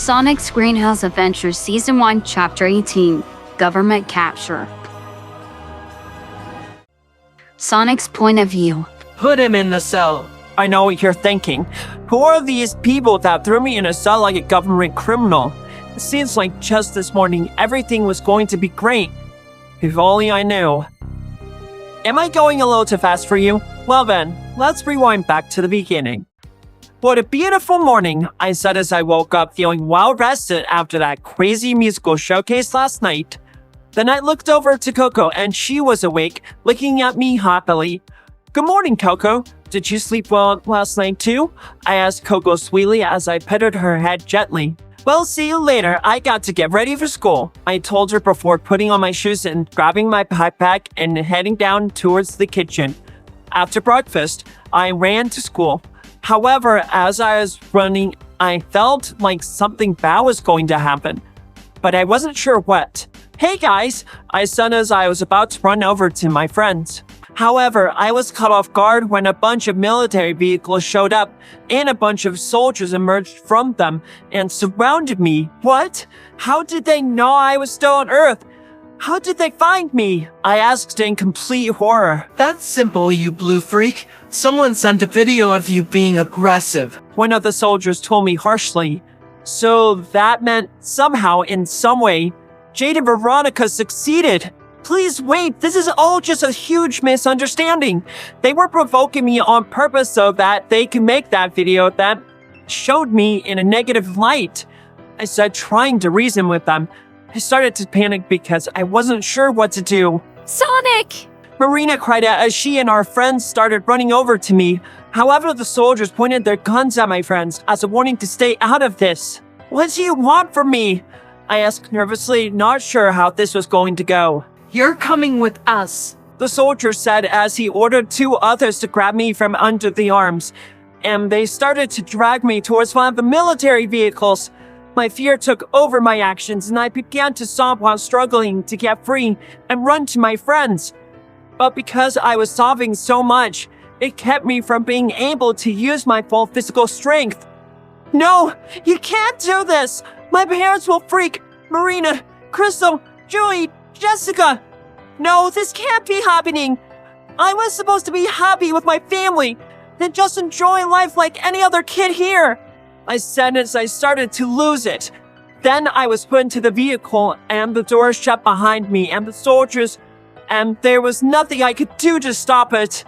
Sonic's Greenhouse Adventures Season 1, Chapter 18, Government Capture. Sonic's point of view. Put him in the cell. I know what you're thinking. Who are these people that threw me in a cell like a government criminal? It seems like just this morning everything was going to be great. If only I knew. Am I going a little too fast for you? Well then, let's rewind back to the beginning. What a beautiful morning, I said as I woke up feeling well rested after that crazy musical showcase last night. Then I looked over to Coco and she was awake, looking at me happily. Good morning, Coco. Did you sleep well last night too? I asked Coco sweetly as I petted her head gently. Well, see you later. I got to get ready for school, I told her before putting on my shoes and grabbing my backpack and heading down towards the kitchen. After breakfast, I ran to school. However, as I was running, I felt like something bad was going to happen, but I wasn't sure what. Hey guys, I said as I was about to run over to my friends. However, I was caught off guard when a bunch of military vehicles showed up and a bunch of soldiers emerged from them and surrounded me. What? How did they know I was still on Earth? How did they find me? I asked in complete horror. That's simple, you blue freak. Someone sent a video of you being aggressive. One of the soldiers told me harshly. So that meant somehow, in some way, Jade and Veronica succeeded. Please wait, this is all just a huge misunderstanding. They were provoking me on purpose so that they could make that video that showed me in a negative light. I said, trying to reason with them. I started to panic because I wasn't sure what to do. Sonic! Marina cried out as she and our friends started running over to me. However, the soldiers pointed their guns at my friends as a warning to stay out of this. What do you want from me? I asked nervously, not sure how this was going to go. You're coming with us, the soldier said as he ordered two others to grab me from under the arms, and they started to drag me towards one of the military vehicles. My fear took over my actions and I began to sob while struggling to get free and run to my friends. But because I was sobbing so much, it kept me from being able to use my full physical strength. No, you can't do this! My parents will freak! Marina, Crystal, Julie, Jessica! No, this can't be happening! I was supposed to be happy with my family and just enjoy life like any other kid here! I said as I started to lose it. Then I was put into the vehicle and the door shut behind me and the soldiers, and there was nothing I could do to stop it.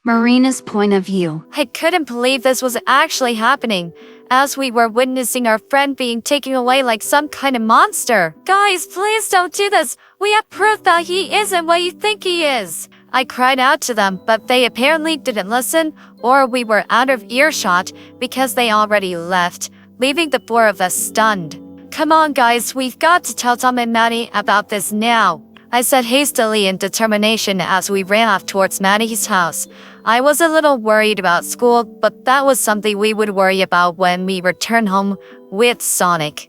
Marina's point of view. I couldn't believe this was actually happening, as we were witnessing our friend being taken away like some kind of monster. Guys, please don't do this. We have proof that he isn't what you think he is. I cried out to them, but they apparently didn't listen, or we were out of earshot because they already left, leaving the four of us stunned. Come on guys, we've got to tell Tom and Maddie about this now, I said hastily in determination as we ran off towards Maddie's house. I was a little worried about school, but that was something we would worry about when we return home with Sonic.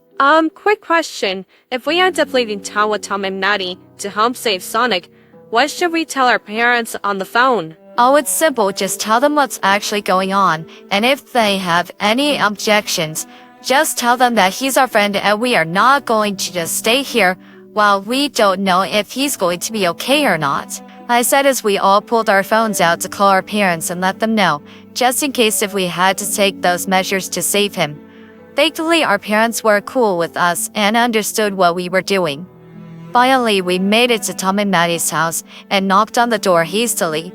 Quick question. If we end up leaving town with Tom and Maddie to help save Sonic, what should we tell our parents on the phone? Oh, it's simple. Just tell them what's actually going on. And if they have any objections, just tell them that he's our friend and we are not going to just stay here while we don't know if he's going to be okay or not. I said as we all pulled our phones out to call our parents and let them know, just in case if we had to take those measures to save him. Thankfully, our parents were cool with us and understood what we were doing. Finally, we made it to Tom and Maddie's house and knocked on the door hastily.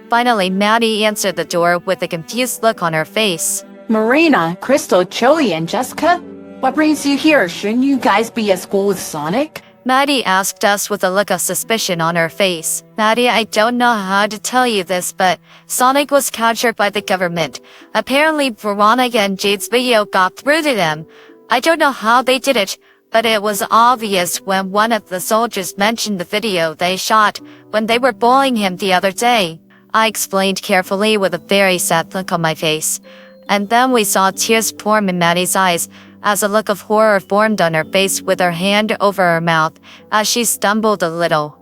Finally, Maddie answered the door with a confused look on her face. Marina, Crystal, Joey, and Jessica? What brings you here? Shouldn't you guys be at school with Sonic? Maddie asked us with a look of suspicion on her face. Maddie, I don't know how to tell you this, but Sonic was captured by the government. Apparently, Veronica and Jade's video got through to them. I don't know how they did it, but it was obvious when one of the soldiers mentioned the video they shot when they were bullying him the other day. I explained carefully with a very sad look on my face. And then we saw tears form in Maddie's eyes as a look of horror formed on her face with her hand over her mouth as she stumbled a little.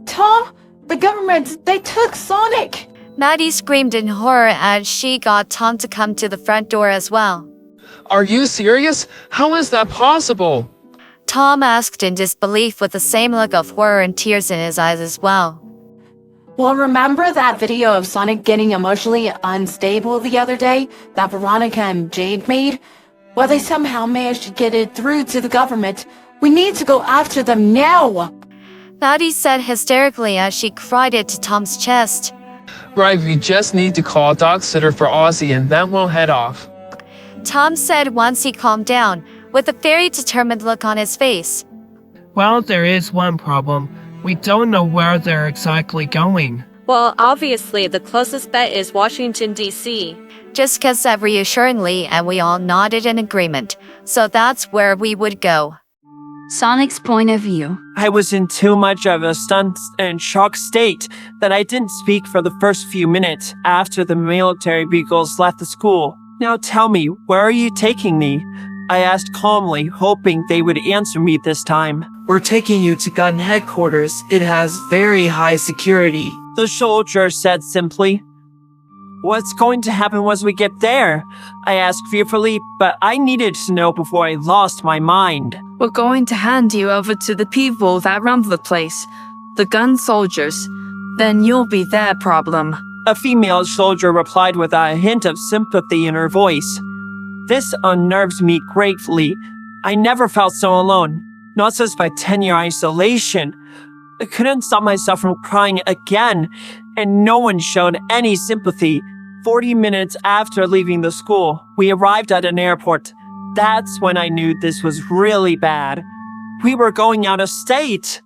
Tom, the government, they took Sonic! Maddie screamed in horror as she got Tom to come to the front door as well. Are you serious? How is that possible? Tom asked in disbelief with the same look of horror and tears in his eyes as well. Well, remember that video of Sonic getting emotionally unstable the other day that Veronica and Jade made? Well, they somehow managed to get it through to the government. We need to go after them now. Maddie said hysterically as she cried it to Tom's chest. Right, we just need to call a dog sitter for Ozzy and then we'll head off. Tom said once he calmed down, with a very determined look on his face. Well, there is one problem. We don't know where they're exactly going. Well, obviously, the closest bet is Washington, D.C. Jessica said reassuringly, and we all nodded in agreement. So that's where we would go. Sonic's point of view. I was in too much of a stunned and shocked state that I didn't speak for the first few minutes after the military beagles left the school. Now tell me, where are you taking me? I asked calmly, hoping they would answer me this time. We're taking you to gun headquarters. It has very high security. The soldier said simply. What's going to happen once we get there? I asked fearfully, but I needed to know before I lost my mind. We're going to hand you over to the people that run the place, the gun soldiers. Then you'll be their problem. A female soldier replied with a hint of sympathy in her voice. This unnerves me greatly. I never felt so alone, not since my 10-year isolation. I couldn't stop myself from crying again, and no one showed any sympathy. 40 minutes after leaving the school, we arrived at an airport. That's when I knew this was really bad. We were going out of state.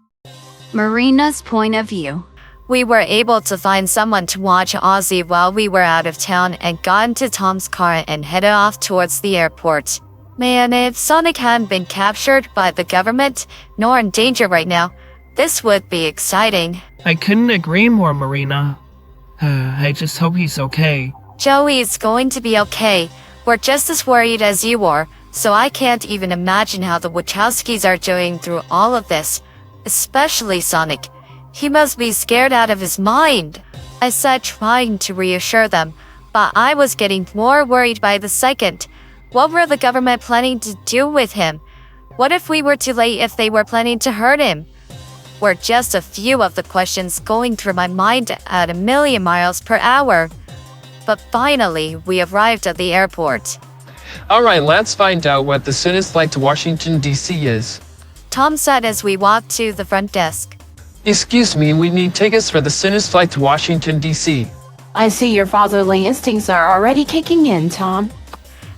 Marina's point of view. We were able to find someone to watch Ozzy while we were out of town and got into Tom's car and headed off towards the airport. Man, if Sonic hadn't been captured by the government, nor in danger right now, this would be exciting. I couldn't agree more, Marina. I just hope he's okay. Joey is going to be okay. We're just as worried as you are, so I can't even imagine how the Wachowskis are doing through all of this. Especially Sonic. He must be scared out of his mind, I said, trying to reassure them, but I was getting more worried by the second. What were the government planning to do with him? What if we were too late if they were planning to hurt him? Were just a few of the questions going through my mind at 1,000,000 miles per hour. But finally, we arrived at the airport. Alright, let's find out what the soonest flight to Washington, D.C. is. Tom said as we walked to the front desk. Excuse me, we need tickets for the soonest flight to Washington, D.C. I see your fatherly instincts are already kicking in, Tom.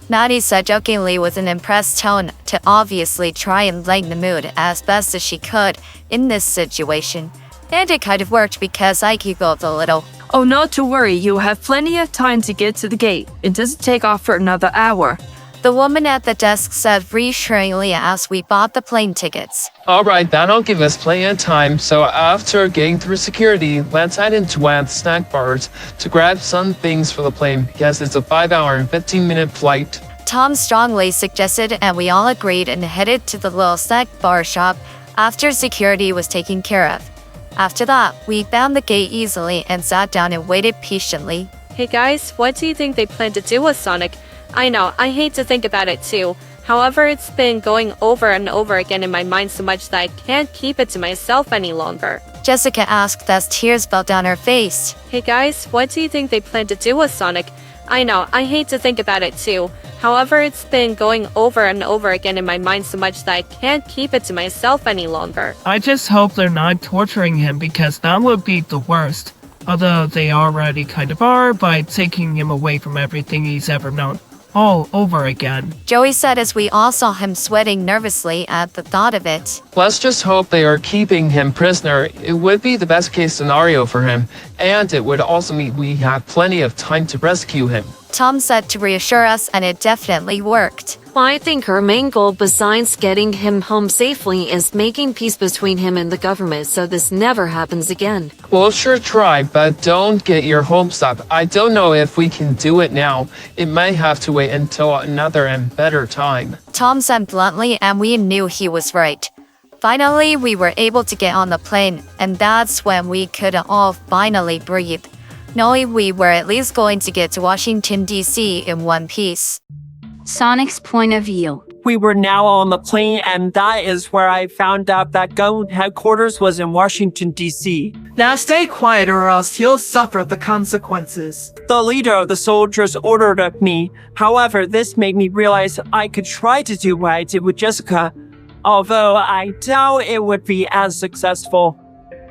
Maddie said jokingly with an impressed tone to obviously try and lighten the mood as best as she could in this situation. And it kind of worked because I giggled a little. Oh, not to worry, you have plenty of time to get to the gate. It doesn't take off for another hour. The woman at the desk said reassuringly as we bought the plane tickets. Alright, that'll give us plenty of time, so after getting through security, let's head into one of the snack bars to grab some things for the plane because it's a 5-hour and 15-minute flight. Tom strongly suggested and we all agreed and headed to the little snack bar shop after security was taken care of. After that, we found the gate easily and sat down and waited patiently. Hey guys, what do you think they plan to do with Sonic? I know, I hate to think about it too. However, it's been going over and over again in my mind so much that I can't keep it to myself any longer. Jessica asked as tears fell down her face. Hey guys, what do you think they plan to do with Sonic? I know, I hate to think about it too. However, it's been going over and over again in my mind so much that I can't keep it to myself any longer. I just hope they're not torturing him because that would be the worst. Although they already kind of are by taking him away from everything he's ever known. All over again. Joey said as we all saw him sweating nervously at the thought of it. Let's just hope they are keeping him prisoner. It would be the best case scenario for him, and it would also mean we have plenty of time to rescue him. Tom said to reassure us, and it definitely worked. I think our main goal besides getting him home safely is making peace between him and the government so this never happens again. We'll sure try, but don't get your hopes up. I don't know if we can do it now. It might have to wait until another and better time. Tom said bluntly, and we knew he was right. Finally, we were able to get on the plane, and that's when we could all finally breathe, knowing we were at least going to get to Washington, D.C. in one piece. Sonic's point of view. We were now on the plane, and that is where I found out that gun headquarters was in Washington, D.C. Now stay quiet or else you'll suffer the consequences. The leader of the soldiers ordered of me. However, this made me realize I could try to do what I did with Jessica, although I doubt it would be as successful.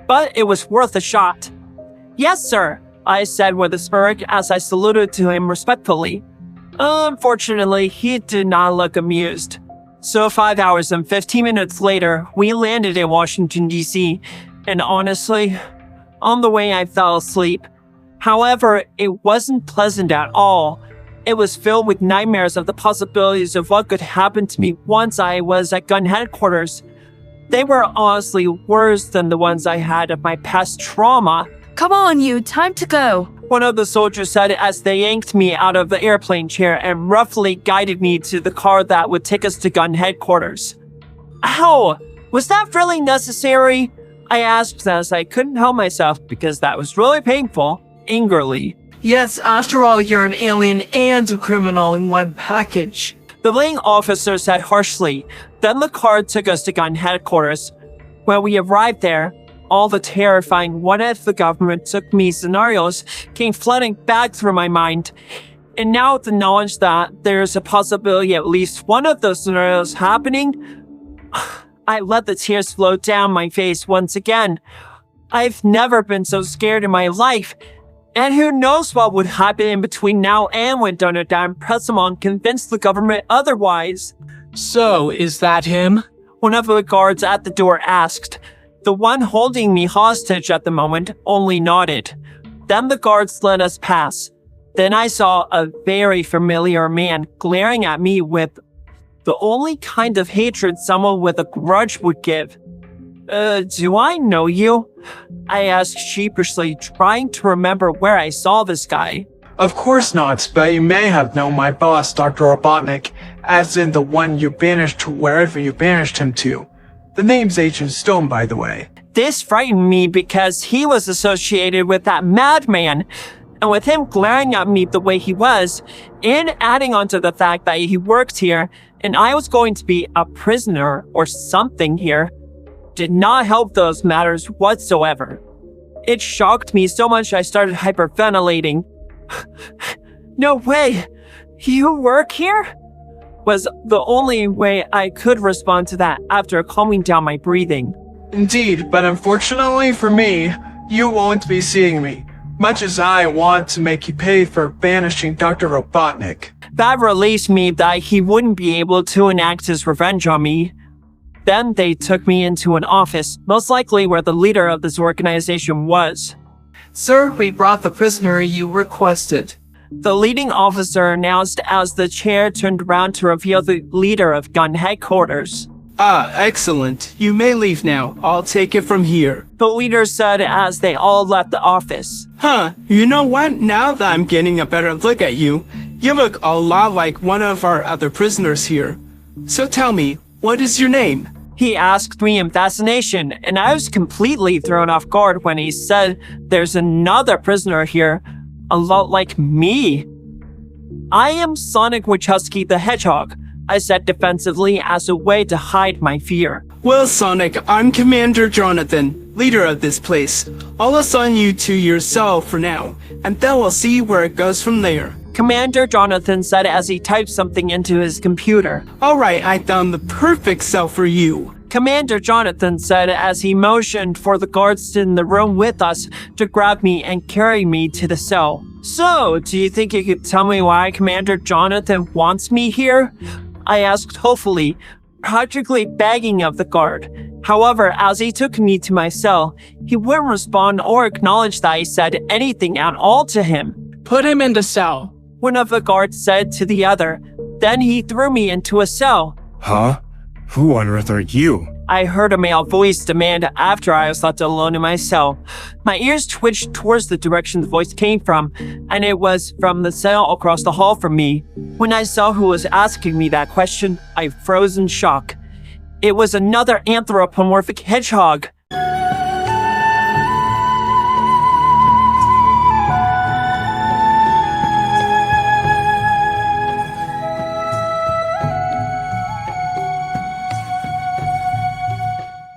But it was worth a shot. Yes, sir, I said with a smirk as I saluted to him respectfully. Unfortunately, he did not look amused. So 5 hours and 15 minutes later, we landed in Washington, D.C., and honestly, on the way I fell asleep. However, it wasn't pleasant at all. It was filled with nightmares of the possibilities of what could happen to me once I was at gun headquarters. They were honestly worse than the ones I had of my past trauma. Come on, you, time to go. One of the soldiers said as they yanked me out of the airplane chair and roughly guided me to the car that would take us to gun headquarters. Ow! Was that really necessary? I asked as I couldn't help myself because that was really painful, angrily. Yes, after all, you're an alien and a criminal in one package. The laying officer said harshly. Then the car took us to gun headquarters. When we arrived there, all the terrifying what if the government took me scenarios came flooding back through my mind. And now with the knowledge that there's a possibility at least one of those scenarios happening, I let the tears flow down my face once again. I've never been so scared in my life. And who knows what would happen in between now and when Donald Dime Pressamon convinced the government otherwise. So, is that him? One of the guards at the door asked. The one holding me hostage at the moment only nodded. Then the guards let us pass. Then I saw a very familiar man glaring at me with the only kind of hatred someone with a grudge would give. Do I know you? I asked sheepishly, trying to remember where I saw this guy. Of course not, but you may have known my boss, Dr. Robotnik, as in the one you banished to wherever you banished him to. The name's Agent Stone, by the way. This frightened me because he was associated with that madman, and with him glaring at me the way he was, and adding onto the fact that he worked here, and I was going to be a prisoner or something here, did not help those matters whatsoever. It shocked me so much I started hyperventilating. No way! You work here? Was the only way I could respond to that after calming down my breathing. Indeed, but unfortunately for me, you won't be seeing me, much as I want to make you pay for banishing Dr. Robotnik. That released me that he wouldn't be able to enact his revenge on me. Then they took me into an office, most likely where the leader of this organization was. Sir, we brought the prisoner you requested. The leading officer announced as the chair turned around to reveal the leader of gun headquarters. Ah, excellent. You may leave now. I'll take it from here. The leader said as they all left the office. Huh, you know what? Now that I'm getting a better look at you, you look a lot like one of our other prisoners here. So tell me, what is your name? He asked me in fascination, and I was completely thrown off guard when he said there's another prisoner here, a lot like me. I am Sonic Wachowski the Hedgehog, I said defensively as a way to hide my fear. Well, Sonic, I'm Commander Jonathan, leader of this place. I'll assign you to your cell for now, and then we'll see where it goes from there. Commander Jonathan said as he typed something into his computer. Alright, I found the perfect cell for you. Commander Jonathan said as he motioned for the guards in the room with us to grab me and carry me to the cell. So, do you think you could tell me why Commander Jonathan wants me here? I asked hopefully, practically begging of the guard. However, as he took me to my cell, he wouldn't respond or acknowledge that I said anything at all to him. Put him in the cell. One of the guards said to the other. Then he threw me into a cell. Huh? Who on earth are you? I heard a male voice demand after I was left alone in my cell. My ears twitched towards the direction the voice came from, and it was from the cell across the hall from me. When I saw who was asking me that question, I froze in shock. It was another anthropomorphic hedgehog.